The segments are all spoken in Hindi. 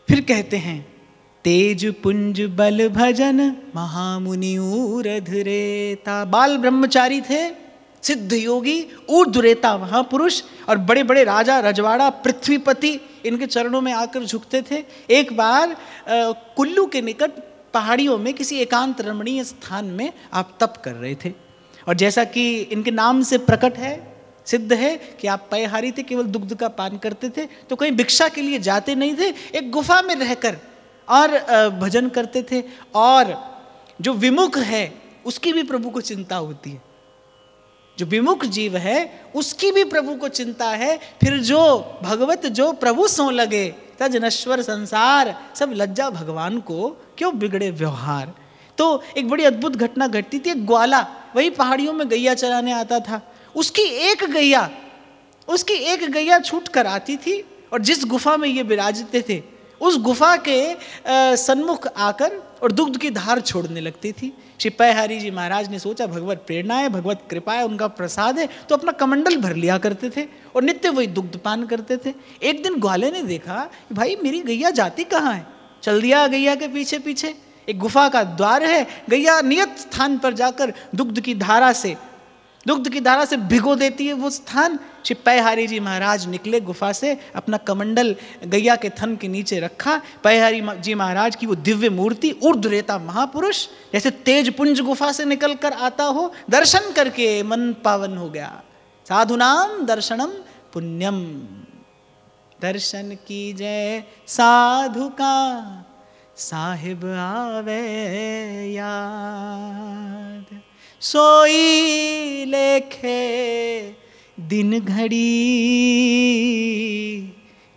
फिर कहते हैं तेज पुंज बल भजन महामुनि ऊर्ध्वरेता। बाल ब्रह्मचारी थे, सिद्ध योगी, ऊर्ध्वरेता महापुरुष, और बड़े बड़े राजा रजवाड़ा पृथ्वीपति इनके चरणों में आकर झुकते थे। एक बार कुल्लू के निकट पहाड़ियों में किसी एकांत रमणीय स्थान में आप तप कर रहे थे, और जैसा कि इनके नाम से प्रकट है, सिद्ध है कि आप पयहारी थे, केवल दुग्ध का पान करते थे, तो कहीं भिक्षा के लिए जाते नहीं थे, एक गुफा में रहकर और भजन करते थे। और जो विमुख है उसकी भी प्रभु को चिंता होती है, जो विमुख जीव है उसकी भी प्रभु को चिंता है। फिर जो भगवत जो प्रभु सो लगे तज नश्वर संसार, सब लज्जा भगवान को क्यों बिगड़े व्यवहार। तो एक बड़ी अद्भुत घटना घटती थी। एक ग्वाला वही पहाड़ियों में गैया चराने आता था, उसकी एक गैया छूट कर आती थी, और जिस गुफा में ये विराजते थे उस गुफा के सन्मुख आकर और दुग्ध की धार छोड़ने लगती थी। श्री पयहारी जी महाराज ने सोचा भगवत प्रेरणा है, भगवत कृपा है, उनका प्रसाद है, तो अपना कमंडल भर लिया करते थे और नित्य वही दुग्ध पान करते थे। एक दिन ग्वाले ने देखा भाई मेरी गैया जाती कहाँ है, चल दिया गैया के पीछे पीछे। एक गुफा का द्वार है, गैया नियत स्थान पर जाकर दुग्ध की धारा से भिगो देती है वो स्थान। श्री पयहारी जी महाराज निकले गुफा से, अपना कमंडल गैया के थन के नीचे रखा। पयहारी जी महाराज की वो दिव्य मूर्ति ऊर्ध्वरेता महापुरुष जैसे तेज पुंज गुफा से निकल कर आता हो, दर्शन करके मन पावन हो गया। साधुनाम दर्शनम पुण्यम, दर्शन कीजय साधु का साहिब आवे याद, सोई लेखे दिन घड़ी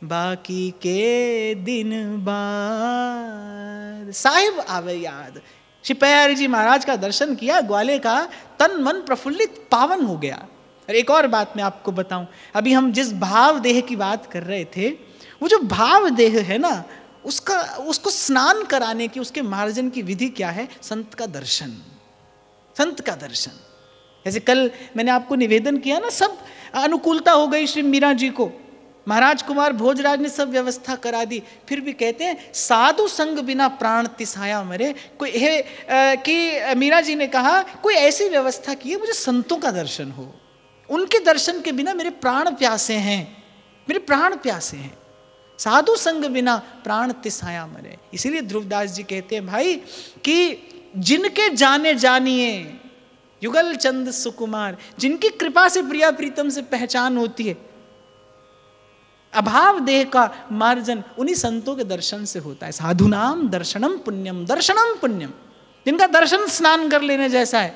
बाकी के दिन बाद, साहिब आवे याद। श्री पयहारी जी महाराज का दर्शन किया, ग्वाले का तन मन प्रफुल्लित पावन हो गया। और एक और बात मैं आपको बताऊं, अभी हम जिस भाव देह की बात कर रहे थे, वो जो भाव देह है ना, उसको स्नान कराने की, उसके मार्जन की विधि क्या है? संत का दर्शन, संत का दर्शन। जैसे कल मैंने आपको निवेदन किया ना, सब अनुकूलता हो गई श्री मीरा जी को, महाराज कुमार भोजराज ने सब व्यवस्था करा दी, फिर भी कहते हैं साधु संग बिना प्राण तिसाया मरे। कोई है कि मीरा जी ने कहा कोई ऐसी व्यवस्था की है मुझे संतों का दर्शन हो, उनके दर्शन के बिना मेरे प्राण प्यासे हैं, मेरे प्राण प्यासे हैं। साधु संग बिना प्राण तिसाया मरे। इसीलिए ध्रुवदास जी कहते हैं भाई कि जिनके जाने जानिए युगल चंद सुकुमार, जिनकी कृपा से प्रिया प्रीतम से पहचान होती है, अभाव देह का मार्जन उन्हीं संतों के दर्शन से होता है। साधुनाम दर्शनम पुण्यम, दर्शनम पुण्यम, जिनका दर्शन स्नान कर लेने जैसा है।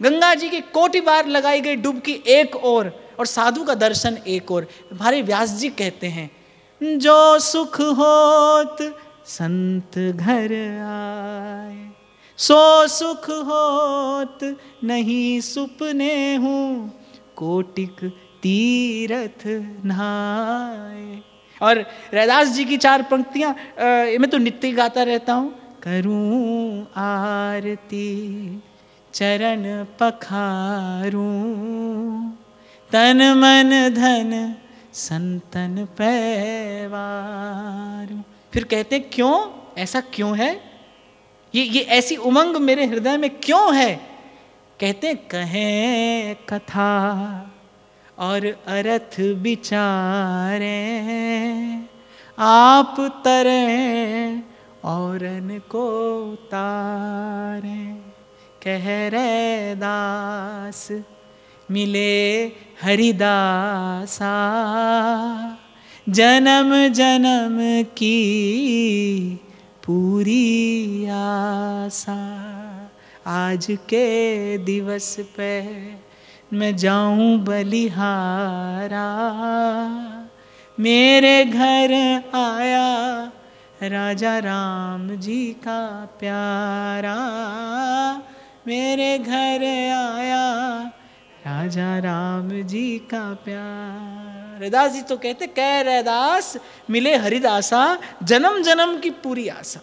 गंगा जी की कोटि बार लगाई गई डुबकी एक और साधु का दर्शन एक और। हमारे व्यास जी कहते हैं जो सुख होत संत घर आए, सो सुख होत नहीं सुपने हूँ, कोटिक तीरथ नहाए। और रैदास जी की 4 पंक्तियां मैं तो नित्य गाता रहता हूँ। करूँ आरती चरण पखारूं, तन मन धन संतन पैवारूं। फिर कहते क्यों, ऐसा क्यों है, ये ऐसी उमंग मेरे हृदय में क्यों है? कहते कहें कथा और अर्थ विचारे, आप तरें औरन को तारे। कह रे दास मिले हरिदासा, जन्म जन्म की पूरी आशा। आज के दिवस पे मैं जाऊं बलिहारा, मेरे घर आया राजा राम जी का प्यारा, मेरे घर आया राजा राम जी का प्यार। रैदास जी तो कहते कह रैदास मिले हरिदासा, जन्म जन्म की पूरी आशा।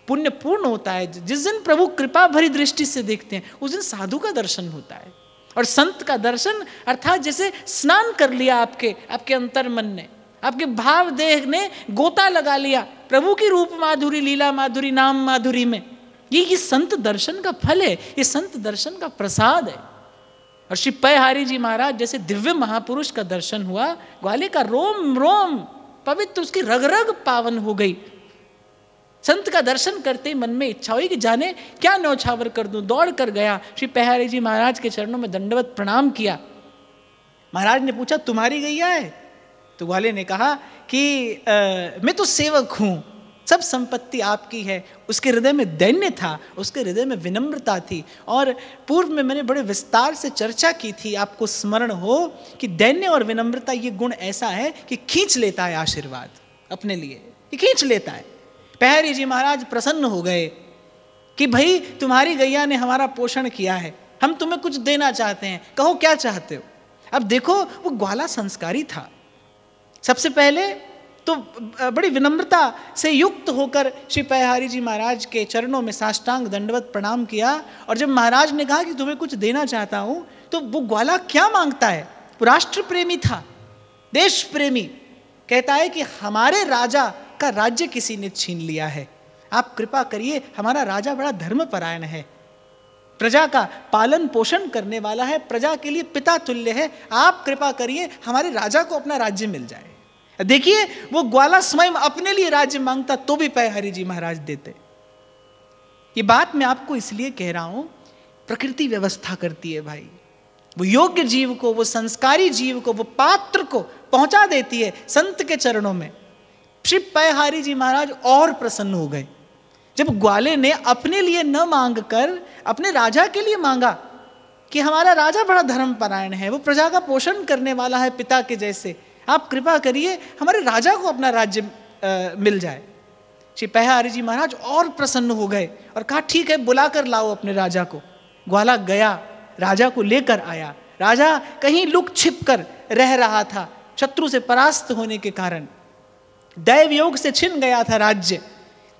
पुण्य पूर्ण होता है जिस दिन प्रभु कृपा भरी दृष्टि से देखते हैं, उस दिन साधु का दर्शन होता है। और संत का दर्शन अर्थात जैसे स्नान कर लिया आपके अंतर मन ने, आपके भाव देह ने गोता लगा लिया प्रभु की रूप माधुरी, लीला माधुरी, नाम माधुरी में। ये संत दर्शन का फल है, ये संत दर्शन का प्रसाद है। और श्री पयहारी जी महाराज जैसे दिव्य महापुरुष का दर्शन हुआ, ग्वाले का रोम रोम पवित्र, उसकी रग रग पावन हो गई। संत का दर्शन करते ही मन में इच्छा हुई कि जाने क्या न्यौछावर कर दूं। दौड़ कर गया, श्री पयहारी जी महाराज के चरणों में दंडवत प्रणाम किया। महाराज ने पूछा तुम्हारी गैया है? तो ग्वाले ने कहा कि मैं तो सेवक हूं, सब संपत्ति आपकी है। उसके हृदय में दैन्य था, उसके हृदय में विनम्रता थी। और पूर्व में मैंने बड़े विस्तार से चर्चा की थी, आपको स्मरण हो कि दैन्य और विनम्रता ये गुण ऐसा है कि खींच लेता है आशीर्वाद अपने लिए, ये खींच लेता है। पयहारी जी महाराज प्रसन्न हो गए कि भाई तुम्हारी गैया ने हमारा पोषण किया है, हम तुम्हें कुछ देना चाहते हैं, कहो क्या चाहते हो। अब देखो वो ग्वाला संस्कारी था। सबसे पहले तो बड़ी विनम्रता से युक्त होकर श्री पयहारी जी महाराज के चरणों में साष्टांग दंडवत प्रणाम किया। और जब महाराज ने कहा कि तुम्हें कुछ देना चाहता हूं, तो वो ग्वाला क्या मांगता है? वो राष्ट्र प्रेमी था, देश प्रेमी। कहता है कि हमारे राजा का राज्य किसी ने छीन लिया है, आप कृपा करिए, हमारा राजा बड़ा धर्मपरायण है, प्रजा का पालन पोषण करने वाला है, प्रजा के लिए पिता तुल्य है, आप कृपा करिए हमारे राजा को अपना राज्य मिल जाए। देखिए वो ग्वाला स्वयं अपने लिए राज्य मांगता तो भी पयहारी जी महाराज देते। ये बात मैं आपको इसलिए कह रहा हूं, प्रकृति व्यवस्था करती है भाई। वो योग्य जीव को, वो संस्कारी जीव को, वो पात्र को पहुंचा देती है संत के चरणों में। श्री पयहारी जी महाराज और प्रसन्न हो गए जब ग्वाले ने अपने लिए न मांग कर अपने राजा के लिए मांगा कि हमारा राजा बड़ा धर्मपरायण है, वो प्रजा का पोषण करने वाला है पिता के जैसे, आप कृपा करिए हमारे राजा को अपना राज्य मिल जाए। श्री पयहारी जी महाराज और प्रसन्न हो गए और कहा ठीक है, बुला कर लाओ अपने राजा को। ग्वाला गया, राजा को लेकर आया। राजा कहीं लुक छिप कर रह रहा था, शत्रु से परास्त होने के कारण दैव योग से छिन गया था राज्य।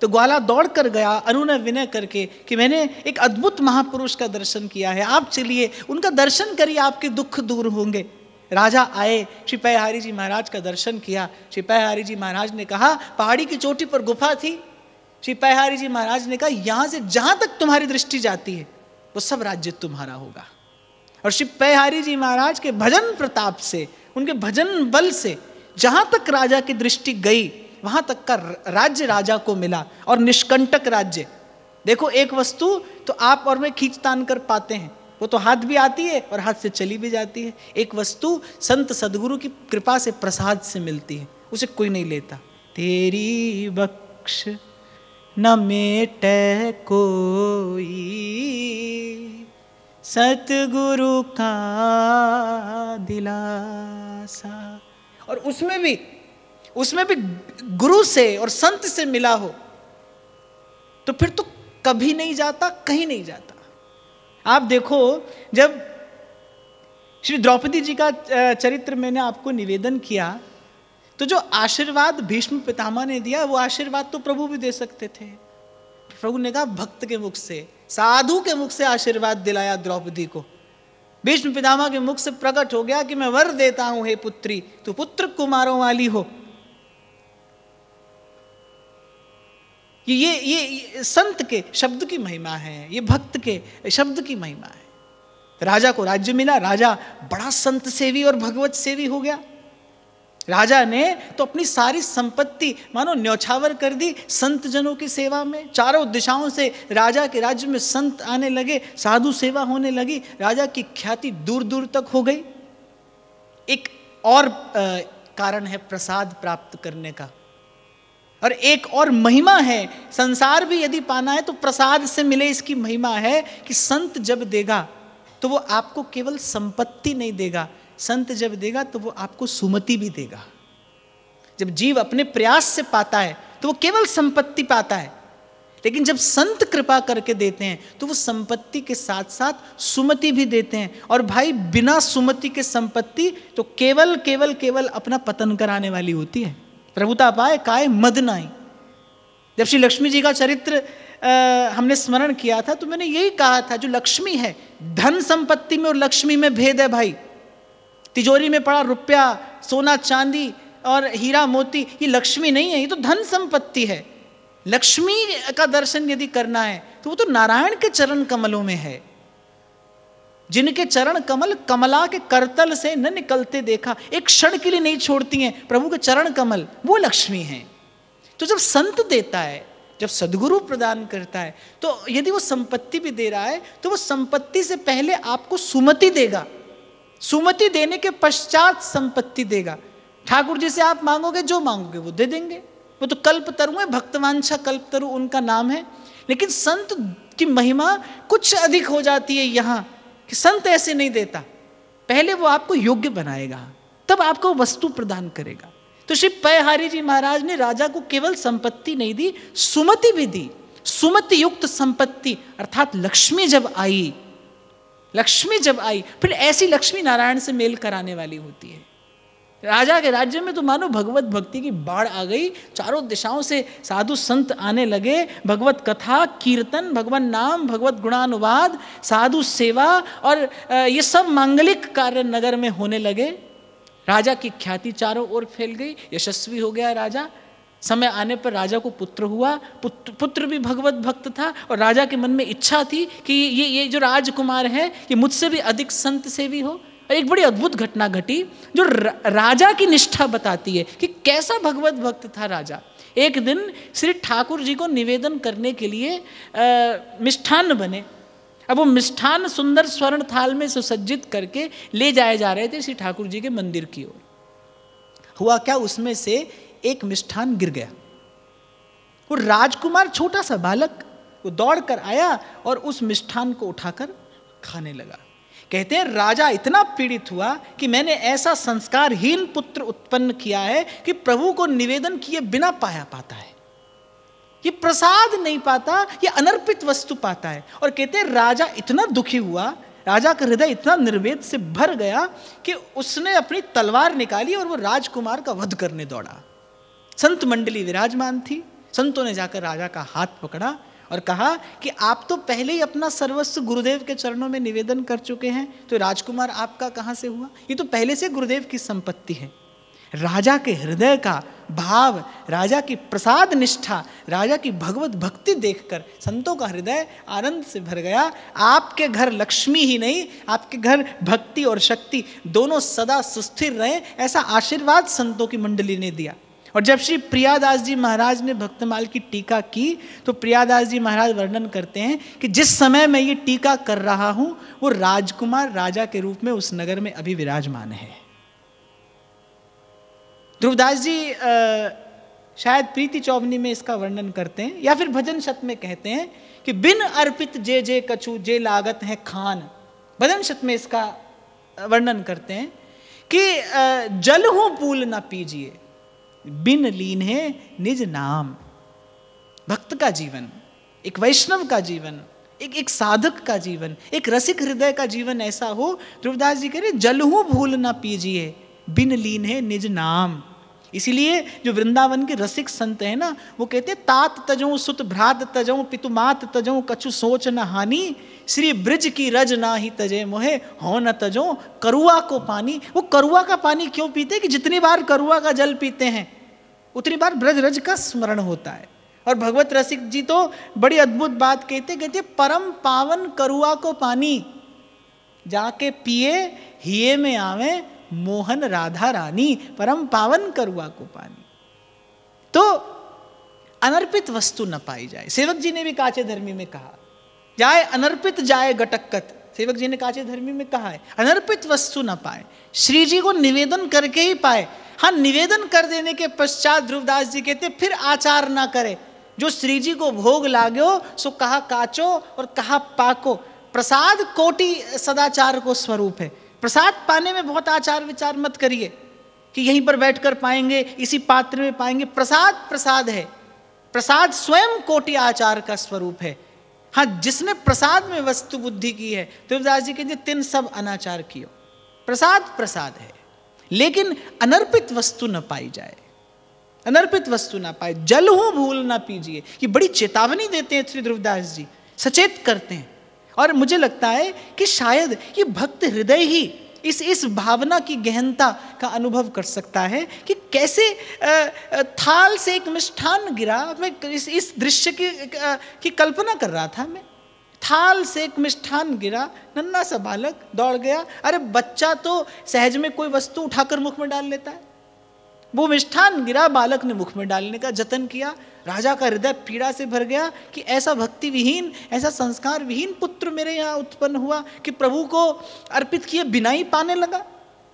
तो ग्वाला दौड़ कर गया अनुनय विनय करके कि मैंने एक अद्भुत महापुरुष का दर्शन किया है, आप चलिए उनका दर्शन करिए, आपके दुख दूर होंगे। राजा आए, श्री पयहारी जी महाराज का दर्शन किया। श्री पयहारी जी महाराज ने कहा, पहाड़ी की चोटी पर गुफा थी। श्री पयहारी जी महाराज ने कहा, यहां से जहां तक तुम्हारी दृष्टि जाती है वो सब राज्य तुम्हारा होगा। और श्री पयहारी जी महाराज के भजन प्रताप से, उनके भजन बल से जहां तक राजा की दृष्टि गई वहां तक का राज्य राजा को मिला, और निष्कंटक राज्य। देखो एक वस्तु तो आप और मैं खींच तान कर पाते हैं, वो तो हाथ भी आती है और हाथ से चली भी जाती है। एक वस्तु संत सदगुरु की कृपा से, प्रसाद से मिलती है, उसे कोई नहीं लेता। तेरी बख्श न मेटे कोई, सतगुरु का दिलासा। और उसमें भी गुरु से और संत से मिला हो तो फिर तो कभी नहीं जाता, कहीं नहीं जाता। आप देखो, जब श्री द्रौपदी जी का चरित्र मैंने आपको निवेदन किया, तो जो आशीर्वाद भीष्म पितामह ने दिया, वो आशीर्वाद तो प्रभु भी दे सकते थे। प्रभु ने कहा भक्त के मुख से, साधु के मुख से आशीर्वाद दिलाया द्रौपदी को। भीष्म पितामह के मुख से प्रकट हो गया कि मैं वर देता हूं हे पुत्री, तू पुत्र कुमारों वाली हो। ये संत के शब्द की महिमा है, ये भक्त के शब्द की महिमा है। राजा को राज्य मिला, राजा बड़ा संत सेवी और भगवत सेवी हो गया। राजा ने तो अपनी सारी संपत्ति मानो न्यौछावर कर दी संत जनों की सेवा में। चारों दिशाओं से राजा के राज्य में संत आने लगे, साधु सेवा होने लगी, राजा की ख्याति दूर दूर तक हो गई। एक और कारण है प्रसाद प्राप्त करने का, और एक और महिमा है। संसार भी यदि पाना है तो प्रसाद से मिले, इसकी महिमा है कि संत जब देगा तो वो आपको केवल संपत्ति नहीं देगा, संत जब देगा तो वो आपको सुमति भी देगा। जब जीव अपने प्रयास से पाता है तो वो केवल संपत्ति पाता है, लेकिन जब संत कृपा करके देते हैं तो वो संपत्ति के साथ साथ सुमति भी देते हैं। और भाई बिना सुमति के संपत्ति तो केवल केवल केवल अपना पतन कराने वाली होती है। प्रभुता पाए काय मद नाई। जब श्री लक्ष्मी जी का चरित्र हमने स्मरण किया था तो मैंने यही कहा था, जो लक्ष्मी है, धन संपत्ति में और लक्ष्मी में भेद है भाई। तिजोरी में पड़ा रुपया, सोना चांदी और हीरा मोती ये लक्ष्मी नहीं है, ये तो धन संपत्ति है। लक्ष्मी का दर्शन यदि करना है तो वो तो नारायण के चरण कमलों में है। जिनके चरण कमल कमला के करतल से न निकलते देखा, एक क्षण के लिए नहीं छोड़ती हैं प्रभु के चरण कमल, वो लक्ष्मी हैं। तो जब संत देता है, जब सद्गुरु प्रदान करता है, तो यदि वो संपत्ति भी दे रहा है तो वो संपत्ति से पहले आपको सुमति देगा, सुमति देने के पश्चात संपत्ति देगा। ठाकुर जी से आप मांगोगे, जो मांगोगे वो दे देंगे। वो तो कल्पतरु है, भक्तवांछा कल्पतरु उनका नाम है। लेकिन संत की महिमा कुछ अधिक हो जाती है यहाँ, कि संत ऐसे नहीं देता, पहले वो आपको योग्य बनाएगा, तब आपको वस्तु प्रदान करेगा। तो श्री पयहारी जी महाराज ने राजा को केवल संपत्ति नहीं दी, सुमति भी दी। सुमति युक्त संपत्ति अर्थात लक्ष्मी जब आई, लक्ष्मी जब आई, फिर ऐसी लक्ष्मी नारायण से मेल कराने वाली होती है। राजा के राज्य में तो मानो भगवत भक्ति की बाढ़ आ गई, चारों दिशाओं से साधु संत आने लगे, भगवत कथा कीर्तन, भगवान नाम, भगवत गुणानुवाद, साधु सेवा और ये सब मांगलिक कार्य नगर में होने लगे। राजा की ख्याति चारों ओर फैल गई, यशस्वी हो गया राजा। समय आने पर राजा को पुत्र हुआ, पुत्र भी भगवत भक्त था और राजा के मन में इच्छा थी कि ये जो राजकुमार है ये मुझसे भी अधिक संत सेवी हो। और एक बड़ी अद्भुत घटना घटी जो राजा की निष्ठा बताती है कि कैसा भगवत भक्त था राजा। एक दिन श्री ठाकुर जी को निवेदन करने के लिए मिष्ठान्न बने। अब वो मिष्ठान्न सुंदर स्वर्ण थाल में सुसज्जित करके ले जाए जा रहे थे श्री ठाकुर जी के मंदिर की ओर। हुआ क्या, उसमें से एक मिष्ठान गिर गया। वो राजकुमार छोटा सा बालक वो दौड़ कर आया और उस मिष्ठान को उठाकर खाने लगा। कहते हैं राजा इतना पीड़ित हुआ कि मैंने ऐसा संस्कारहीन पुत्र उत्पन्न किया है कि प्रभु को निवेदन किए बिना पाया पाता है, ये प्रसाद नहीं पाता, ये अनर्पित वस्तु पाता है। और कहते हैं राजा इतना दुखी हुआ, राजा का हृदय इतना निर्वेद से भर गया कि उसने अपनी तलवार निकाली और वो राजकुमार का वध करने दौड़ा। संत मंडली विराजमान थी, संतों ने जाकर राजा का हाथ पकड़ा और कहा कि आप तो पहले ही अपना सर्वस्व गुरुदेव के चरणों में निवेदन कर चुके हैं, तो राजकुमार आपका कहाँ से हुआ? ये तो पहले से गुरुदेव की संपत्ति है। राजा के हृदय का भाव, राजा की प्रसाद निष्ठा, राजा की भगवत भक्ति देखकर संतों का हृदय आनंद से भर गया। आपके घर लक्ष्मी ही नहीं, आपके घर भक्ति और शक्ति दोनों सदा सुस्थिर रहे, ऐसा आशीर्वाद संतों की मंडली ने दिया। और जब श्री प्रियादास जी महाराज ने भक्तमाल की टीका की तो प्रियादास जी महाराज वर्णन करते हैं कि जिस समय मैं ये टीका कर रहा हूं वो राजकुमार राजा के रूप में उस नगर में अभी विराजमान है। ध्रुवदास जी शायद प्रीति चौबनी में इसका वर्णन करते हैं या फिर भजन शत में कहते हैं कि बिन अर्पित जे जे कछु जे लागत है खान। भजन शत में इसका वर्णन करते हैं कि जल हो पूल ना पीजिए, बिन लीन है निज नाम। भक्त का जीवन, एक वैष्णव का जीवन, एक साधक का जीवन, एक रसिक हृदय का जीवन ऐसा हो। ध्रुवदास जी कह रहे जलहू भूल ना पीजिए, बिन लीन है निज नाम। इसीलिए जो वृंदावन के रसिक संत हैं ना, वो कहते हैं तात तजों सुत भ्रात तजों पितुमात तजों कछु सोच न हानि, श्री ब्रज की रज ना ही तजे मोहे हो न तजों करुआ को पानी। वो करुआ का पानी क्यों पीते कि जितनी बार करुआ का जल पीते हैं उतनी बार ब्रज रज का स्मरण होता है। और भगवत रसिक जी तो बड़ी अद्भुत बात कहते परम पावन करुआ को पानी, जाके पिए हिये में आवे मोहन राधा रानी। परम पावन करुआ को पानी। तो अनर्पित वस्तु न पाई जाए। सेवक जी ने भी काचे धर्मी में कहा, जाए अनर्पित जाए गटक्कत। सेवक जी ने काचे धर्मी में कहा है अनर्पित वस्तु न पाए, श्री जी को निवेदन करके ही पाए। हाँ, निवेदन कर देने के पश्चात ध्रुवदास जी कहते फिर आचार ना करे। जो श्री जी को भोग लाग्यो सो कहा काचो और कहा पाको। प्रसाद कोटि सदाचार को स्वरूप है। प्रसाद पाने में बहुत आचार विचार मत करिए कि यहीं पर बैठकर पाएंगे, इसी पात्र में पाएंगे। प्रसाद प्रसाद है, प्रसाद स्वयं कोटि आचार का स्वरूप है। हाँ, जिसने प्रसाद में वस्तु बुद्धि की है, ध्रुवदास जी कहते तिन सब अनाचार कियो। प्रसाद प्रसाद है, लेकिन अनर्पित वस्तु न पाई जाए, अनर्पित वस्तु ना पाए। जल हो भूल ना पीजिए, ये बड़ी चेतावनी देते हैं श्री ध्रुवदास जी, सचेत करते हैं। और मुझे लगता है कि शायद ये भक्त हृदय ही इस भावना की गहनता का अनुभव कर सकता है कि कैसे थाल से एक मिष्ठान गिरा। मैं इस दृश्य की कल्पना कर रहा था। मैं थाल से एक मिष्ठान गिरा, नन्हा सा बालक दौड़ गया। अरे बच्चा तो सहज में कोई वस्तु उठाकर मुख में डाल लेता है। वो मिष्ठान गिरा, बालक ने मुख में डालने का जतन किया। राजा का हृदय पीड़ा से भर गया कि ऐसा भक्ति विहीन, ऐसा संस्कार विहीन पुत्र मेरे यहाँ उत्पन्न हुआ कि प्रभु को अर्पित किए बिना ही पाने लगा।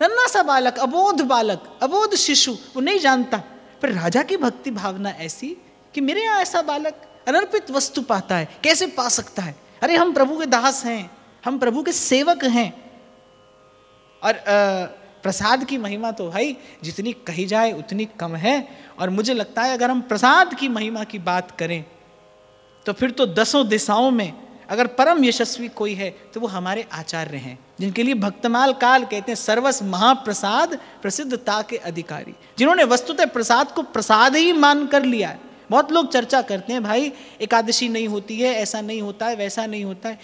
नन्हा सा बालक, अबोध शिशु, वो नहीं जानता, पर राजा की भक्ति भावना ऐसी कि मेरे यहाँ ऐसा बालक अनर्पित वस्तु पाता है, कैसे पा सकता है? अरे हम प्रभु के दास हैं, हम प्रभु के सेवक हैं। और प्रसाद की महिमा तो भाई जितनी कही जाए उतनी कम है। और मुझे लगता है अगर हम प्रसाद की महिमा की बात करें तो फिर तो दसों दिशाओं में अगर परम यशस्वी कोई है तो वो हमारे आचार्य हैं, जिनके लिए भक्तमाल काल कहते हैं सर्वस महाप्रसाद प्रसिद्धता के अधिकारी, जिन्होंने वस्तुतः प्रसाद को प्रसाद ही मान कर लिया है। बहुत लोग चर्चा करते हैं भाई एकादशी नहीं होती है, ऐसा नहीं होता है, वैसा नहीं होता है।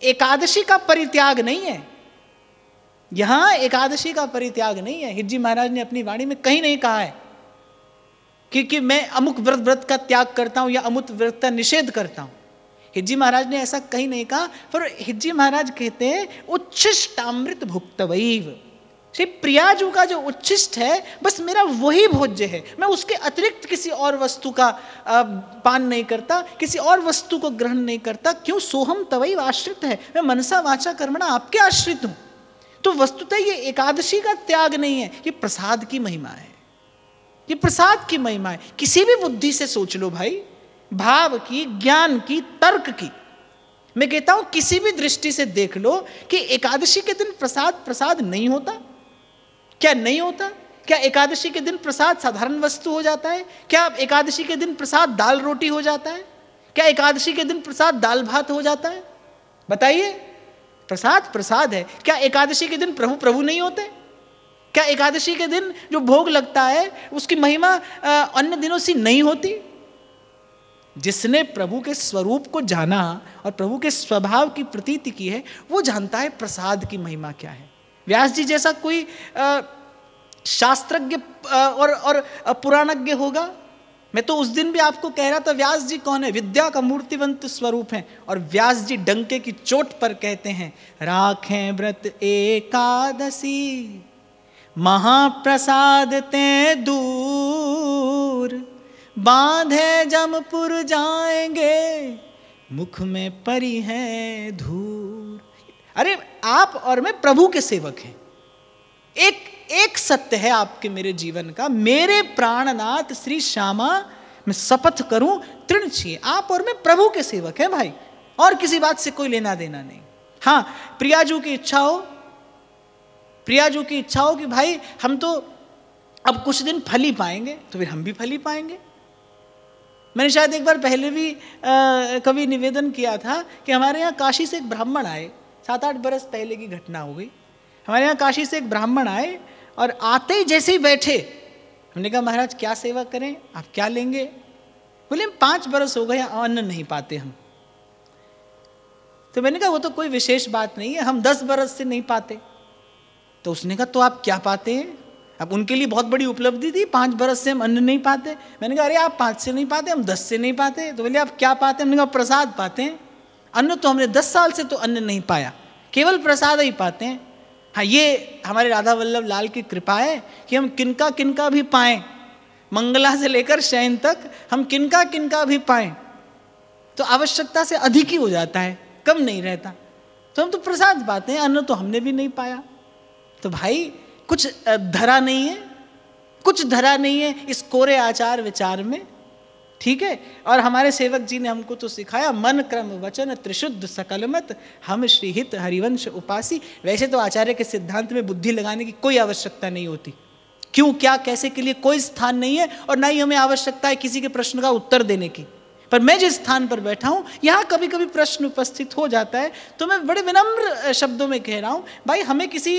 एकादशी का परित्याग नहीं है, यहां एकादशी का परित्याग नहीं है। हिज्जी महाराज ने अपनी वाणी में कहीं नहीं कहा है कि मैं अमुक व्रत का त्याग करता हूं या अमुक व्रत का निषेध करता हूं। हिज्जी महाराज ने ऐसा कहीं नहीं कहा। पर हिज्जी महाराज कहते हैं उच्छिष्टामृत भुक्तवैव, श्री प्रियाजू का जो उच्छिष्ट है बस मेरा वही भोज्य है, मैं उसके अतिरिक्त किसी और वस्तु का पान नहीं करता, किसी और वस्तु को ग्रहण नहीं करता। क्यों? सोहम तवैव आश्रित है, मैं मनसा वाचा कर्मणा आपके आश्रित हूं। तो वस्तुतः ये एकादशी का त्याग नहीं है, ये प्रसाद की महिमा है, ये प्रसाद की महिमा है। किसी भी बुद्धि से सोच लो भाई, भाव की, ज्ञान की, तर्क की, मैं कहता हूं किसी भी दृष्टि से देख लो कि एकादशी के दिन प्रसाद नहीं होता। क्या नहीं होता? क्या एकादशी के दिन प्रसाद साधारण वस्तु हो जाता है? क्या एकादशी के दिन प्रसाद दाल रोटी हो जाता है? क्या एकादशी के दिन प्रसाद दाल भात हो जाता है? बताइए, प्रसाद है। क्या एकादशी के दिन प्रभु नहीं होते? क्या एकादशी के दिन जो भोग लगता है उसकी महिमा अन्य दिनों से नहीं होती? जिसने प्रभु के स्वरूप को जाना और प्रभु के स्वभाव की प्रतीति की है वो जानता है प्रसाद की महिमा क्या है। व्यास जी जैसा कोई शास्त्रज्ञ और पुराणज्ञ होगा? मैं तो उस दिन भी आपको कह रहा था व्यास जी कौन है? विद्या का मूर्तिवंत स्वरूप हैं। और व्यास जी डंके की चोट पर कहते हैं राखें व्रत एकादशी महाप्रसाद ते दूर, बांधे जमपुर जाएंगे मुख में परी है धूर। अरे आप और मैं प्रभु के सेवक हैं। एक सत्य है आपके मेरे जीवन का, मेरे प्राणनाथ श्री श्यामा मैं शपथ करूं तृण छिए, आप और मैं प्रभु के सेवक हैं भाई, और किसी बात से कोई लेना देना नहीं। हाँ, प्रियाजू की इच्छा हो कि भाई हम तो अब कुछ दिन फल ही पाएंगे, तो फिर हम भी फल ही पाएंगे। मैंने शायद एक बार पहले भी कभी निवेदन किया था कि हमारे यहाँ काशी से एक ब्राह्मण आए, 7-8 बरस पहले की घटना हो गई। हमारे यहाँ काशी से एक ब्राह्मण आए और आते ही जैसे ही बैठे, हमने कहा महाराज क्या सेवा करें, आप क्या लेंगे? बोले 5 बरस हो गए अन्न नहीं पाते हम। तो मैंने कहा वो तो कोई विशेष बात नहीं है, हम 10 बरस से नहीं पाते। तो उसने कहा तो आप क्या पाते हैं? अब उनके लिए बहुत बड़ी उपलब्धि थी, 5 बरस से हम अन्न नहीं पाते। मैंने कहा अरे आप 5 से नहीं पाते, हम 10 से नहीं पाते। तो बोले आप क्या पाते? हमने कहा प्रसाद पाते हैं। अन्न तो हमने 10 साल से तो अन्न नहीं पाया, केवल प्रसाद ही पाते हैं। हाँ, ये हमारे राधा वल्लभ लाल की कृपा है कि हम किनका भी पाएं, मंगला से लेकर शयन तक हम किनका भी पाएं तो आवश्यकता से अधिक ही हो जाता है, कम नहीं रहता। तो हम तो प्रसाद पाते हैं, अन्न तो हमने भी नहीं पाया। तो भाई कुछ धरा नहीं है इस कोरे आचार विचार में, ठीक है। और हमारे सेवक जी ने हमको तो सिखाया मन क्रम वचन त्रिशुद्ध सकलमत हम श्रीहित हरिवंश उपासी। वैसे तो आचार्य के सिद्धांत में बुद्धि लगाने की कोई आवश्यकता नहीं होती, क्यों क्या कैसे के लिए कोई स्थान नहीं है, और ना ही हमें आवश्यकता है किसी के प्रश्न का उत्तर देने की। पर मैं जिस स्थान पर बैठा हूं यहाँ कभी कभी प्रश्न उपस्थित हो जाता है, तो मैं बड़े विनम्र शब्दों में कह रहा हूं भाई हमें किसी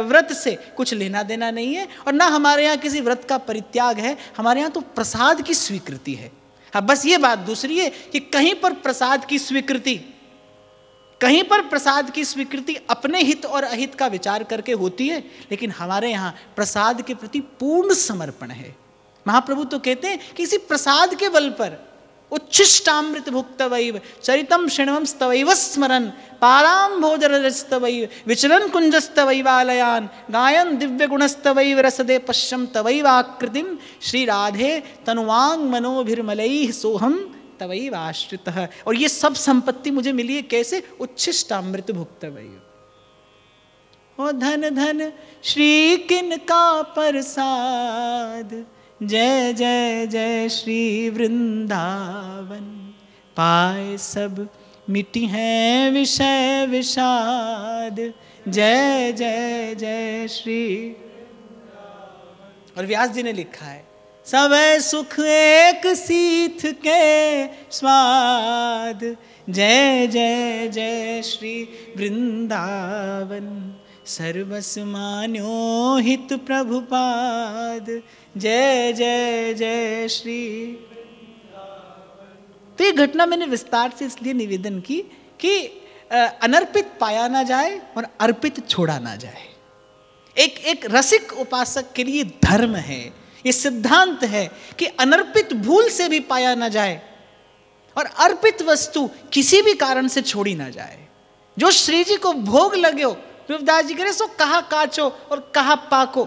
व्रत से कुछ लेना देना नहीं है, और ना हमारे यहाँ किसी व्रत का परित्याग है, हमारे यहाँ तो प्रसाद की स्वीकृति है। हाँ, बस ये बात दूसरी है कि कहीं पर प्रसाद की स्वीकृति, कहीं पर प्रसाद की स्वीकृति अपने हित और अहित का विचार करके होती है, लेकिन हमारे यहाँ प्रसाद के प्रति पूर्ण समर्पण है। महाप्रभु तो कहते हैं कि इसी प्रसाद के बल पर उच्छिष्टामृत भुक्तवैव चरितम शृण्वं स्तवैव स्मरन् पादाम्भोजरजस्तवैव विचलन कुंजस्तवैवालयान् गायन दिव्य गुणस्तवैव रसदे पश्यं तवैवाकृतिं श्री राधे तनुवांग मनोभिर्मलैः सोहम तवैव आश्रितः। और ये सब संपत्ति मुझे मिली है कैसे? उच्छिष्टामृत भुक्तवैव। ओ धन धन श्री किनका प्रसाद, जय जय जय श्री वृंदावन, पाए सब मिटी हैं विषय विषाद, जय जय जय श्री। और व्यास जी ने लिखा है, सब सुख एक सीथ के स्वाद, जय जय जय श्री वृंदावन, सर्वस मान्यो हित प्रभुपाद, जय जय जय श्री। तो ये घटना मैंने विस्तार से इसलिए निवेदन की कि अनर्पित पाया ना जाए और अर्पित छोड़ा ना जाए। एक रसिक उपासक के लिए धर्म है, ये सिद्धांत है कि अनर्पित भूल से भी पाया ना जाए और अर्पित वस्तु किसी भी कारण से छोड़ी ना जाए। जो श्री जी को भोग लगे हो, रूपदास जी कह रहे सो कहा काचो और कहा पाको,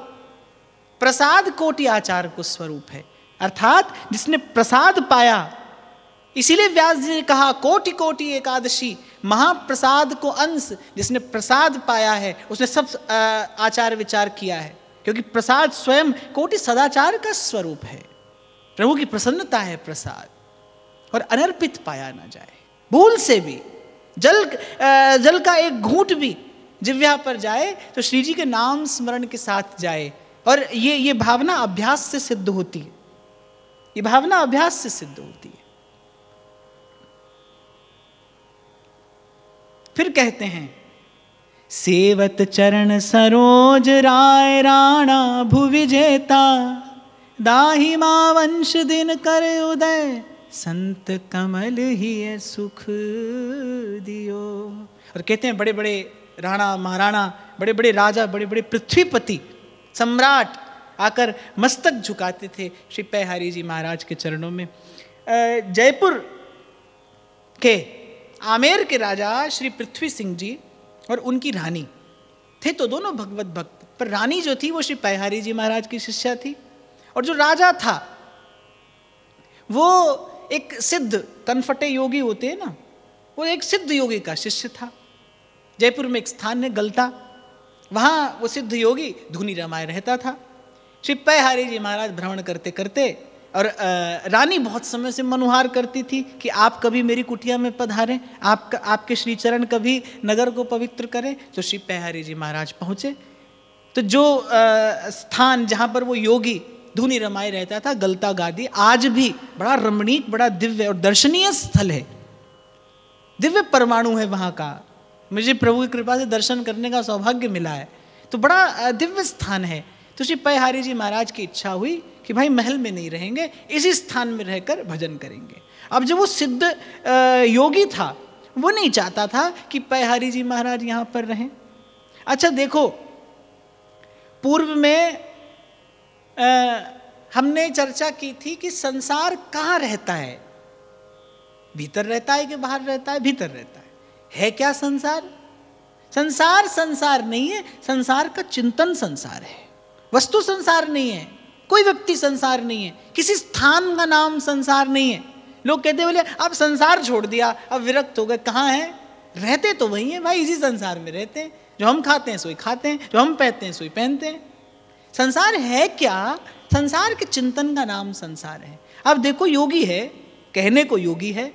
प्रसाद कोटि आचार को स्वरूप है। अर्थात जिसने प्रसाद पाया, इसीलिए व्यास जी ने कहा कोटि कोटि एकादशी, महाप्रसाद को अंश जिसने प्रसाद पाया है उसने सब आचार विचार किया है, क्योंकि प्रसाद स्वयं कोटि सदाचार का स्वरूप है। प्रभु की प्रसन्नता है प्रसाद, और अनर्पित पाया ना जाए। भूल से भी जल का एक घूंट भी जिह्वा पर जाए तो श्री जी के नाम स्मरण के साथ जाए। और ये भावना अभ्यास से सिद्ध होती है, ये भावना अभ्यास से सिद्ध होती है। फिर कहते हैं, सेवत चरण सरोज राय राणा भुविजेता, दाही मां वंश दिन कर उदय, संत कमल ही सुख दियो। और कहते हैं बड़े बड़े राणा महाराणा, बड़े बड़े राजा, बड़े बड़े पृथ्वीपति सम्राट आकर मस्तक झुकाते थे श्री पैहारी जी महाराज के चरणों में। जयपुर के आमेर के राजा श्री पृथ्वी सिंह जी और उनकी रानी थे तो दोनों भगवत भक्त, पर रानी जो थी वो श्री पैहारी जी महाराज की शिष्या थी, और जो राजा था वो एक सिद्ध कनफटे योगी होते हैं ना, वो एक सिद्ध योगी का शिष्य था। जयपुर में एक स्थान है गलता, वहाँ वो सिद्ध योगी धुनी रमाए रहता था। श्री पैहारी जी महाराज भ्रमण करते करते, और रानी बहुत समय से मनुहार करती थी कि आप कभी मेरी कुटिया में पधारें, आपके श्री चरण कभी नगर को पवित्र करें। तो श्री पैहारी जी महाराज पहुँचे तो जो स्थान जहाँ पर वो योगी धुनी रमाए रहता था, गलता गादी, आज भी बड़ा रमणीक, बड़ा दिव्य और दर्शनीय स्थल है, दिव्य परमाणु है वहाँ का। मुझे प्रभु की कृपा से दर्शन करने का सौभाग्य मिला है, तो बड़ा दिव्य स्थान है। तो श्री पैहारी जी महाराज की इच्छा हुई कि भाई महल में नहीं रहेंगे, इसी स्थान में रहकर भजन करेंगे। अब जब वो सिद्ध योगी था, वो नहीं चाहता था कि पैहारी जी महाराज यहाँ पर रहें। अच्छा देखो, पूर्व में हमने चर्चा की थी कि संसार कहाँ रहता है, भीतर रहता है कि बाहर रहता है? भीतर रहता है क्या संसार? संसार संसार नहीं है, संसार का चिंतन संसार है, वस्तु संसार नहीं है, कोई व्यक्ति संसार नहीं है, किसी स्थान का नाम संसार नहीं है। लोग कहते बोले अब संसार छोड़ दिया, अब विरक्त हो गए, कहाँ हैं? रहते तो वही हैं भाई, इसी संसार में रहते हैं। जो हम खाते हैं सोई खाते हैं, जो हम पहनते हैं सोई पहनते हैं। संसार है क्या? संसार के चिंतन का नाम संसार है। अब देखो, योगी है, कहने को योगी है,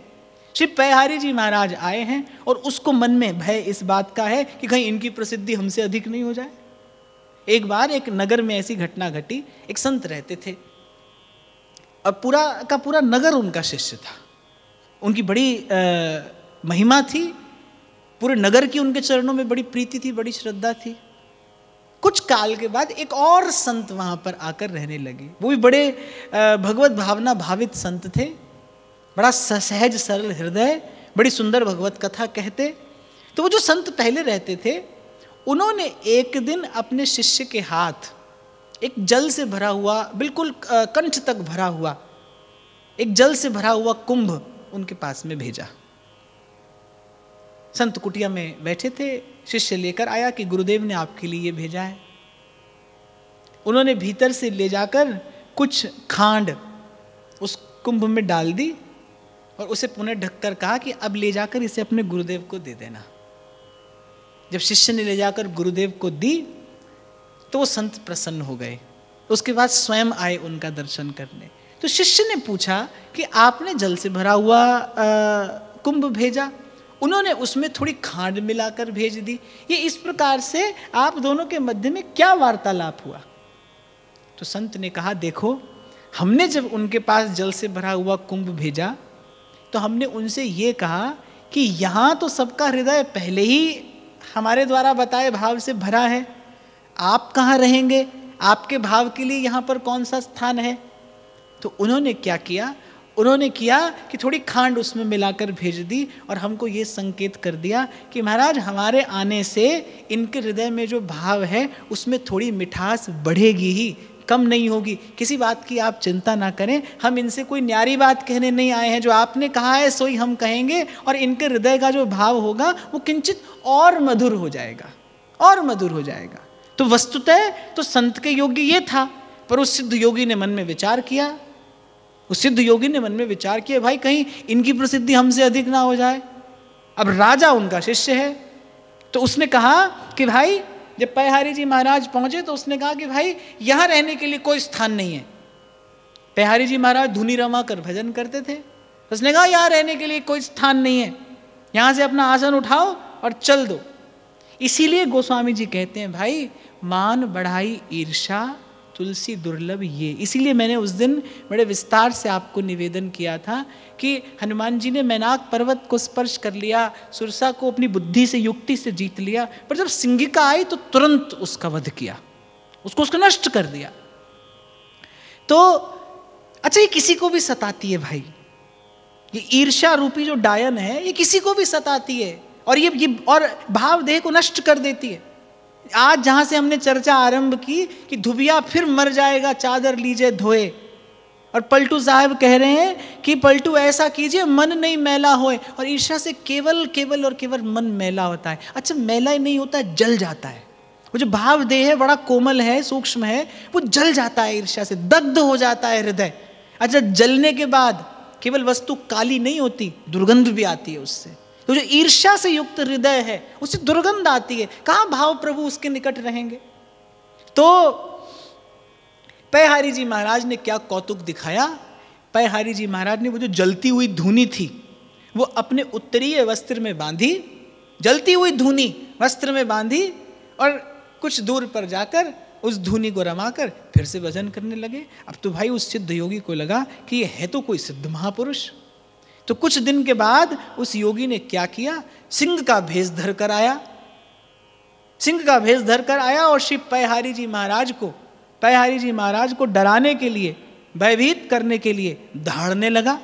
श्री पैहारी जी महाराज आए हैं और उसको मन में भय इस बात का है कि कहीं इनकी प्रसिद्धि हमसे अधिक नहीं हो जाए। एक बार एक नगर में ऐसी घटना घटी, एक संत रहते थे और पूरा का पूरा नगर उनका शिष्य था, उनकी बड़ी महिमा थी, पूरे नगर की उनके चरणों में बड़ी प्रीति थी, बड़ी श्रद्धा थी। कुछ काल के बाद एक और संत वहाँ पर आकर रहने लगे, वो भी बड़े भगवत भावना भावित संत थे, बड़ा सहज सरल हृदय, बड़ी सुंदर भगवत कथा कहते। तो वो जो संत पहले रहते थे, उन्होंने एक दिन अपने शिष्य के हाथ एक जल से भरा हुआ, बिल्कुल कंठ तक भरा हुआ, एक जल से भरा हुआ कुंभ उनके पास में भेजा। संत कुटिया में बैठे थे, शिष्य लेकर आया कि गुरुदेव ने आपके लिए ये भेजा है। उन्होंने भीतर से ले जाकर कुछ खांड उस कुंभ में डाल दी और उसे पुनः ढककर कहा कि अब ले जाकर इसे अपने गुरुदेव को दे देना। जब शिष्य ने ले जाकर गुरुदेव को दी तो वो संत प्रसन्न हो गए। उसके बाद स्वयं आए उनका दर्शन करने। तो शिष्य ने पूछा कि आपने जल से भरा हुआ कुंभ भेजा, उन्होंने उसमें थोड़ी खांड मिलाकर भेज दी, ये इस प्रकार से आप दोनों के मध्य में क्या वार्तालाप हुआ? तो संत ने कहा, देखो, हमने जब उनके पास जल से भरा हुआ कुंभ भेजा तो हमने उनसे ये कहा कि यहाँ तो सबका हृदय पहले ही हमारे द्वारा बताए भाव से भरा है, आप कहाँ रहेंगे, आपके भाव के लिए यहाँ पर कौन सा स्थान है? तो उन्होंने क्या किया? उन्होंने किया कि थोड़ी खांड उसमें मिलाकर भेज दी और हमको ये संकेत कर दिया कि महाराज, हमारे आने से इनके हृदय में जो भाव है उसमें थोड़ी मिठास बढ़ेगी ही, कम नहीं होगी। किसी बात की आप चिंता ना करें, हम इनसे कोई न्यारी बात कहने नहीं आए हैं, जो आपने कहा है सोई हम कहेंगे और इनके हृदय का जो भाव होगा वो किंचित और मधुर हो जाएगा, और मधुर हो जाएगा। तो वस्तुतः तो संत के योग्य ये था, पर उस सिद्ध योगी ने मन में विचार किया, उस सिद्ध योगी ने मन में विचार किया, भाई कहीं इनकी प्रसिद्धि हमसे अधिक ना हो जाए। अब राजा उनका शिष्य है, तो उसने कहा कि भाई, जब पैहारी जी महाराज पहुंचे तो उसने कहा कि भाई यहाँ रहने के लिए कोई स्थान नहीं है। पैहारी जी महाराज धुनी रमा कर भजन करते थे, उसने कहा यहाँ रहने के लिए कोई स्थान नहीं है, यहाँ से अपना आसन उठाओ और चल दो। इसीलिए गोस्वामी जी कहते हैं, भाई मान बढ़ाई ईर्षा तुलसी दुर्लभ ये। इसीलिए मैंने उस दिन बड़े विस्तार से आपको निवेदन किया था कि हनुमान जी ने मैनाक पर्वत को स्पर्श कर लिया, सुरसा को अपनी बुद्धि से, युक्ति से जीत लिया, पर जब सिंगिका आई तो तुरंत उसका वध किया, उसको नष्ट कर दिया। तो अच्छा, ये किसी को भी सताती है भाई, ये ईर्ष्या रूपी जो डायन है ये किसी को भी सताती है और ये और भाव देह को नष्ट कर देती है। आज जहां से हमने चर्चा आरंभ की कि धुबिया फिर मर जाएगा, चादर लीजिए धोए, और पलटू साहब कह रहे हैं कि पलटू ऐसा कीजिए मन नहीं मैला होए, और ईर्ष्या से केवल केवल और केवल मन मैला होता है। अच्छा, मैला ही नहीं होता है, जल जाता है। वो जो भाव देह है बड़ा कोमल है, सूक्ष्म है, वो जल जाता है ईर्ष्या से, दग्ध हो जाता है हृदय। अच्छा, जलने के बाद केवल वस्तु काली नहीं होती, दुर्गंध भी आती है उससे। तो जो ईर्ष्या से युक्त हृदय है उससे दुर्गंध आती है, कहाँ भाव प्रभु उसके निकट रहेंगे। तो पैहारी जी महाराज ने क्या कौतुक दिखाया। पैहारी जी महाराज ने वो जो जलती हुई धूनी थी वो अपने उत्तरीय वस्त्र में बांधी, जलती हुई धूनी वस्त्र में बांधी, और कुछ दूर पर जाकर उस धूनी को रमाकर फिर से भजन करने लगे। अब तो भाई उस सिद्ध योगी को लगा कि ये है तो कोई सिद्ध महापुरुष। तो कुछ दिन के बाद उस योगी ने क्या किया, सिंह का भेष धर कर आया, सिंह का भेष धर कर आया और श्री पैहारी जी महाराज को डराने के लिए, भयभीत करने के लिए दहाड़ने लगा।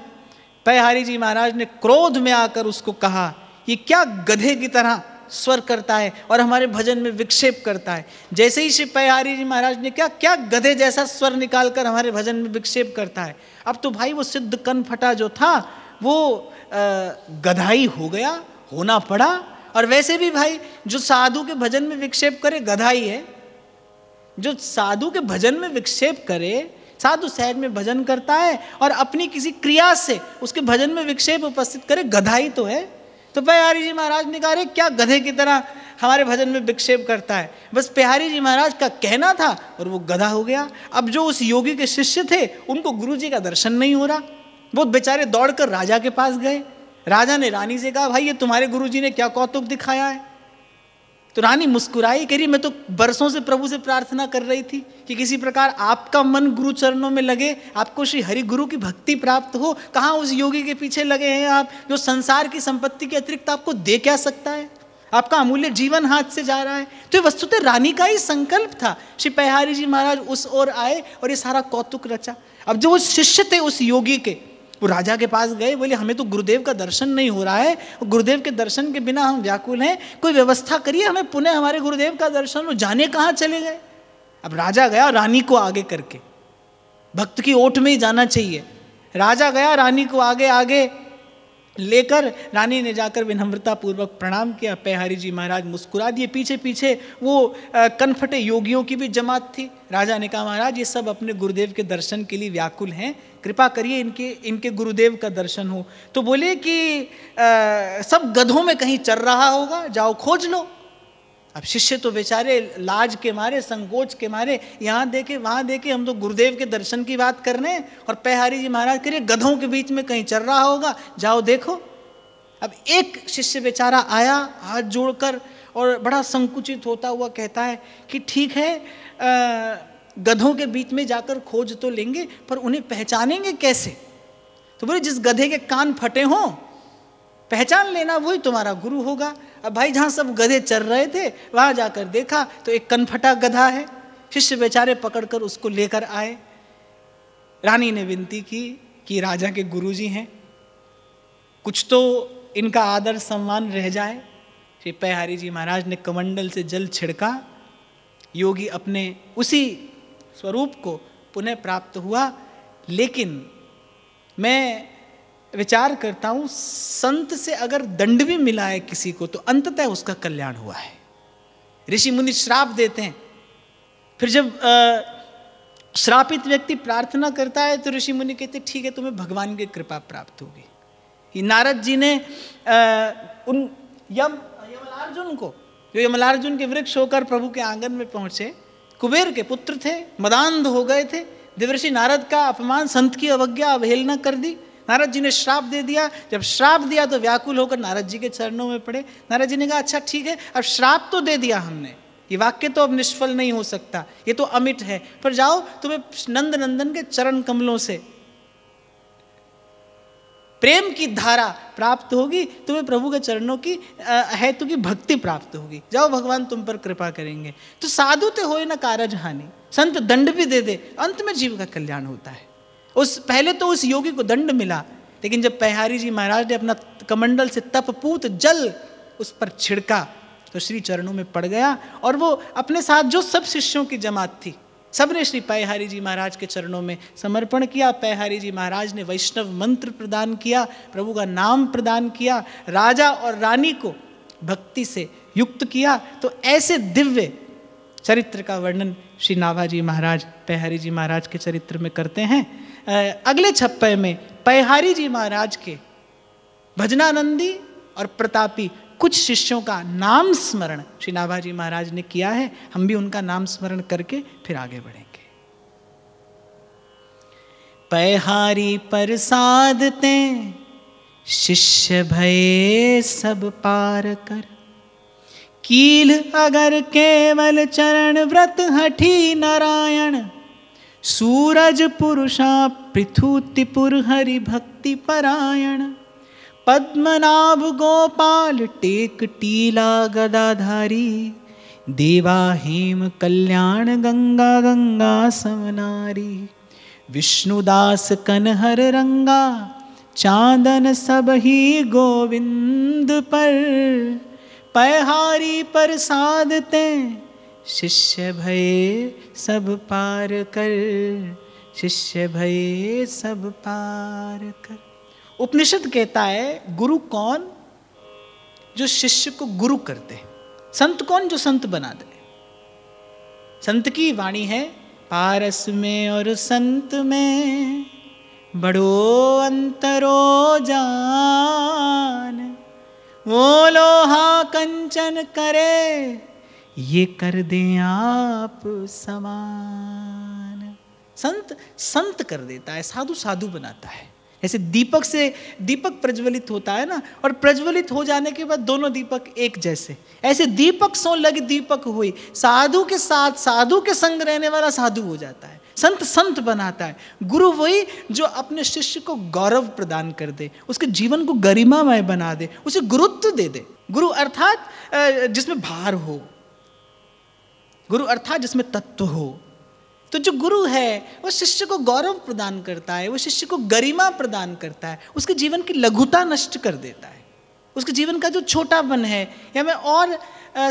पैहारी जी महाराज ने क्रोध में आकर उसको कहा, ये क्या गधे की तरह स्वर करता है और हमारे भजन में विक्षेप करता है। जैसे ही श्री पैहारी जी महाराज ने क्या गधे जैसा स्वर निकालकर हमारे भजन में विक्षेप करता है। अब तो भाई वो सिद्ध कन फटा जो था वो गधाई हो गया, होना पड़ा। और वैसे भी भाई जो साधु के भजन में विक्षेप करे गधाई है, जो साधु के भजन में विक्षेप करे, साधु सहज में भजन करता है और अपनी किसी क्रिया से उसके भजन में विक्षेप उपस्थित करे, गधाई तो है। तो पैहारी जी महाराज ने कहा, क्या गधे की तरह हमारे भजन में विक्षेप करता है। बस पैहारी जी महाराज का कहना था और वो गधा हो गया। अब जो उस योगी के शिष्य थे उनको गुरु जी का दर्शन नहीं हो रहा, वो बेचारे दौड़कर राजा के पास गए। राजा ने रानी से कहा, भाई ये तुम्हारे गुरु जी ने क्या कौतुक दिखाया है। तो रानी मुस्कुराई, कह रही मैं तो बरसों से प्रभु से प्रार्थना कर रही थी कि किसी प्रकार आपका मन गुरु चरणों में लगे, आपको श्री हरि गुरु की भक्ति प्राप्त हो। कहाँ उस योगी के पीछे लगे हैं आप, जो संसार की संपत्ति के अतिरिक्त आपको दे क्या सकता है, आपका अमूल्य जीवन हाथ से जा रहा है। तो वस्तुतः रानी का ही संकल्प था। श्री पैहारी जी महाराज उस ओर आए और ये सारा कौतुक रचा। अब जो उस शिष्य थे उस योगी के, वो राजा के पास गए, बोले हमें तो गुरुदेव का दर्शन नहीं हो रहा है, गुरुदेव के दर्शन के बिना हम व्याकुल हैं, कोई व्यवस्था करिए, हमें पुनः हमारे गुरुदेव का दर्शन हो। जाने कहाँ चले गए। अब राजा गया रानी को आगे करके, भक्त की ओट में ही जाना चाहिए। राजा गया रानी को आगे आगे लेकर, रानी ने जाकर विनम्रता पूर्वक प्रणाम किया। पैहारी जी महाराज मुस्कुरा दिए। पीछे पीछे वो कनफटे योगियों की भी जमात थी। राजा ने कहा महाराज ये सब अपने गुरुदेव के दर्शन के लिए व्याकुल हैं, कृपा करिए इनके गुरुदेव का दर्शन हो। तो बोले कि सब गधों में कहीं चल रहा होगा, जाओ खोज लो। अब शिष्य तो बेचारे लाज के मारे, संकोच के मारे, यहाँ देखे वहाँ देखे, हम तो गुरुदेव के दर्शन की बात कर रहे हैं, और पैहारी जी महाराज कह रहे गधों के बीच में कहीं चल रहा होगा, जाओ देखो। अब एक शिष्य बेचारा आया हाथ जोड़कर और बड़ा संकुचित होता हुआ कहता है कि ठीक है, गधों के बीच में जाकर खोज तो लेंगे, पर उन्हें पहचानेंगे कैसे। तो बोले जिस गधे के कान फटे हों पहचान लेना, वही तुम्हारा गुरु होगा। अब भाई जहाँ सब गधे चल रहे थे वहाँ जाकर देखा तो एक कनफटा गधा है। शिष्य बेचारे पकड़कर उसको लेकर आए। रानी ने विनती की कि राजा के गुरुजी हैं, कुछ तो इनका आदर सम्मान रह जाए। श्री पैहारी जी महाराज ने कमंडल से जल छिड़का, योगी अपने उसी स्वरूप को पुनः प्राप्त हुआ। लेकिन मैं विचार करता हूँ, संत से अगर दंड भी मिला है किसी को तो अंततः उसका कल्याण हुआ है। ऋषि मुनि श्राप देते हैं, फिर जब श्रापित व्यक्ति प्रार्थना करता है तो ऋषि मुनि कहते ठीक है तुम्हें भगवान की कृपा प्राप्त होगी। ये नारद जी ने उन यमलार्जुन को, जो यमलार्जुन के वृक्ष होकर प्रभु के आंगन में पहुंचे, कुबेर के पुत्र थे, मदान्ध हो गए थे, देवर्षि नारद का अपमान, संत की अवज्ञा अवहेलना कर दी। नारद जी ने श्राप दे दिया। जब श्राप दिया तो व्याकुल होकर नारद जी के चरणों में पड़े। नारद जी ने कहा अच्छा ठीक है, अब श्राप तो दे दिया हमने, ये वाक्य तो अब निष्फल नहीं हो सकता, ये तो अमिट है, पर जाओ तुम्हें नंद नंदन के चरण कमलों से प्रेम की धारा प्राप्त होगी, तुम्हें प्रभु के चरणों की हेतु की भक्ति प्राप्त होगी, जाओ भगवान तुम पर कृपा करेंगे। तो साधु ते होए न कारज हानि, संत दंड भी दे दे, अंत में जीव का कल्याण होता है। पहले तो उस योगी को दंड मिला, लेकिन जब पैहारी जी महाराज ने अपना कमंडल से तपपूत जल उस पर छिड़का तो श्री चरणों में पड़ गया, और वो अपने साथ जो सब शिष्यों की जमात थी सबने श्री पैहारी जी महाराज के चरणों में समर्पण किया। पैहारी जी महाराज ने वैष्णव मंत्र प्रदान किया, प्रभु का नाम प्रदान किया, राजा और रानी को भक्ति से युक्त किया। तो ऐसे दिव्य चरित्र का वर्णन श्री नाभाजी महाराज पैहारी जी महाराज के चरित्र में करते हैं। अगले छप्पे में पैहारी जी महाराज के भजनानंदी और प्रतापी कुछ शिष्यों का नाम स्मरण श्री नाभाजी महाराज ने किया है। हम भी उनका नाम स्मरण करके फिर आगे बढ़ेंगे। पैहारी प्रसाद ते शिष्य भये सब पार कर, कील अगर केवल चरण व्रत हठी नारायण, सूरज पुरुषा पृथुतिपुर हरि भक्ति परायण, पद्मनाभ गोपाल टेक टीला गदाधारी, देवा हेम कल्याण गंगा गंगा समनारी, विष्णुदास कनहर रंगा, चांदन सब ही गोविंद पर, पैहारी प्रसाद ते शिष्य भये सब पार कर, शिष्य भये सब पार कर। उपनिषद कहता है गुरु कौन? जो शिष्य को गुरु कर दे। संत कौन? जो संत बना दे। संत की वाणी है, पारस में और संत में बड़ो अंतरो जान, वो लोहा कंचन करे, ये कर दे आप समान। संत संत कर देता है, साधु साधु बनाता है। जैसे दीपक से दीपक प्रज्वलित होता है ना, और प्रज्वलित हो जाने के बाद दोनों दीपक एक जैसे, ऐसे दीपक सो लगे दीपक हुई। साधु के साथ साधु के संग रहने वाला साधु हो जाता है। संत संत बनाता है। गुरु वही जो अपने शिष्य को गौरव प्रदान कर दे, उसके जीवन को गरिमामय बना दे, उसे गुरुत्व दे दे। गुरु अर्थात जिसमें भार हो, गुरु अर्थात जिसमें तत्व हो, तो जो गुरु है वो शिष्य को गौरव प्रदान करता है, वो शिष्य को गरिमा प्रदान करता है, उसके जीवन की लघुता नष्ट कर देता है, उसके जीवन का जो छोटापन है, या मैं और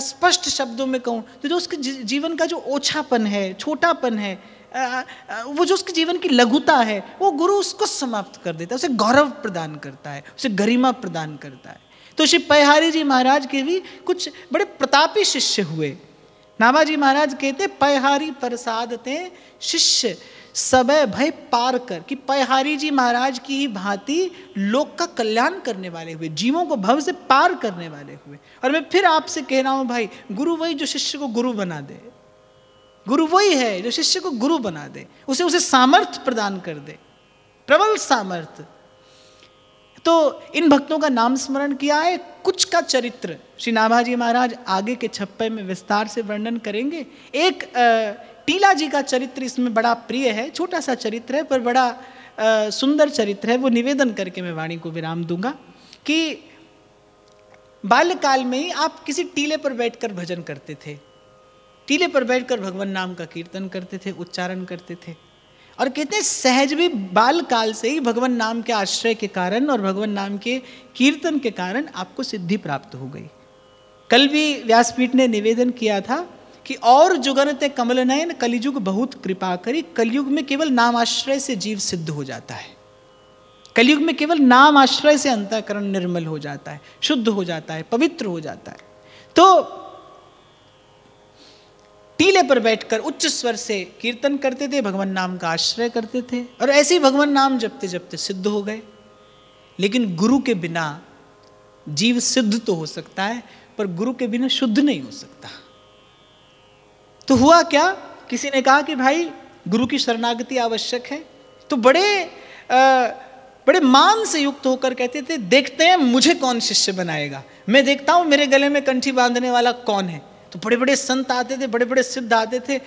स्पष्ट शब्दों में कहूँ तो जो उसके जीवन का जो ओछापन है, छोटापन है, वो जो उसके जीवन की लघुता है, वो गुरु उसको समाप्त कर देता है, उसे गौरव प्रदान करता है, उसे गरिमा प्रदान करता है। तो श्री पयहारी जी महाराज के भी कुछ बड़े प्रतापी शिष्य हुए। नाभाजी महाराज कहते पयहारी प्रसाद ते शिष्य सबे भय पार कर, कि पयहारी जी महाराज की ही भांति लोक का कल्याण करने वाले हुए, जीवों को भव से पार करने वाले हुए। और मैं फिर आपसे कह रहा हूँ भाई, गुरु वही जो शिष्य को गुरु बना दे, गुरु वही है जो शिष्य को गुरु बना दे, उसे सामर्थ्य प्रदान कर दे, प्रबल सामर्थ्य। तो इन भक्तों का नाम स्मरण किया है। कुछ का चरित्र श्री नाभाजी महाराज आगे के छप्पे में विस्तार से वर्णन करेंगे। एक टीला जी का चरित्र इसमें बड़ा प्रिय है, छोटा सा चरित्र है पर बड़ा सुंदर चरित्र है। वो निवेदन करके मैं वाणी को विराम दूंगा कि बाल्यकाल में ही आप किसी टीले पर बैठकर भजन करते थे, टीले पर बैठकर भगवान नाम का कीर्तन करते थे, उच्चारण करते थे। और कहते हैं सहज भी बाल काल से ही भगवान नाम के आश्रय के कारण और भगवान नाम के कीर्तन के कारण आपको सिद्धि प्राप्त हो गई। कल भी व्यासपीठ ने निवेदन किया था कि और जुगनते कमल नयन कलियुग बहुत कृपा करी। कलयुग में केवल नाम आश्रय से जीव सिद्ध हो जाता है, कलयुग में केवल नाम आश्रय से अंतःकरण निर्मल हो जाता है, शुद्ध हो जाता है, पवित्र हो जाता है। तो टीले पर बैठकर उच्च स्वर से कीर्तन करते थे, भगवान नाम का आश्रय करते थे, और ऐसे ही भगवान नाम जपते जपते सिद्ध हो गए। लेकिन गुरु के बिना जीव सिद्ध तो हो सकता है, पर गुरु के बिना शुद्ध नहीं हो सकता। तो हुआ क्या, किसी ने कहा कि भाई गुरु की शरणागति आवश्यक है। तो बड़े मान से युक्त होकर कहते थे, देखते हैं मुझे कौन शिष्य बनाएगा, मैं देखता हूं मेरे गले में कंठी बांधने वाला कौन है। तो बड़े बड़े संत आते थे, बड़े बड़े सिद्ध आते थे,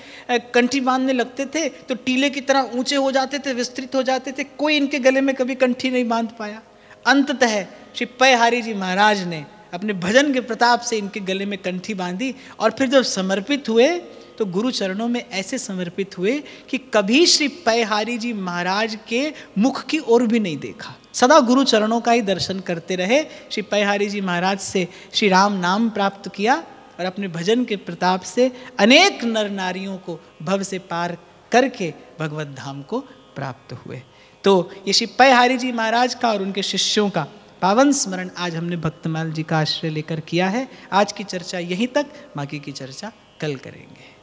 कंठी बांधने लगते थे तो टीले की तरह ऊंचे हो जाते थे, विस्तृत हो जाते थे, कोई इनके गले में कभी कंठी नहीं बांध पाया। अंततः श्री पयहारी जी महाराज ने अपने भजन के प्रताप से इनके गले में कंठी बांधी, और फिर जब समर्पित हुए तो गुरु चरणों में ऐसे समर्पित हुए कि कभी श्री पयहारी जी महाराज के मुख की ओर भी नहीं देखा, सदा गुरु चरणों का ही दर्शन करते रहे। श्री पयहारी जी महाराज से श्री राम नाम प्राप्त किया और अपने भजन के प्रताप से अनेक नर नारियों को भव से पार करके भगवत धाम को प्राप्त हुए। तो ये श्री पयहारी जी महाराज का और उनके शिष्यों का पावन स्मरण आज हमने भक्तमाल जी का आश्रय लेकर किया है। आज की चर्चा यहीं तक, बाकी की चर्चा कल करेंगे।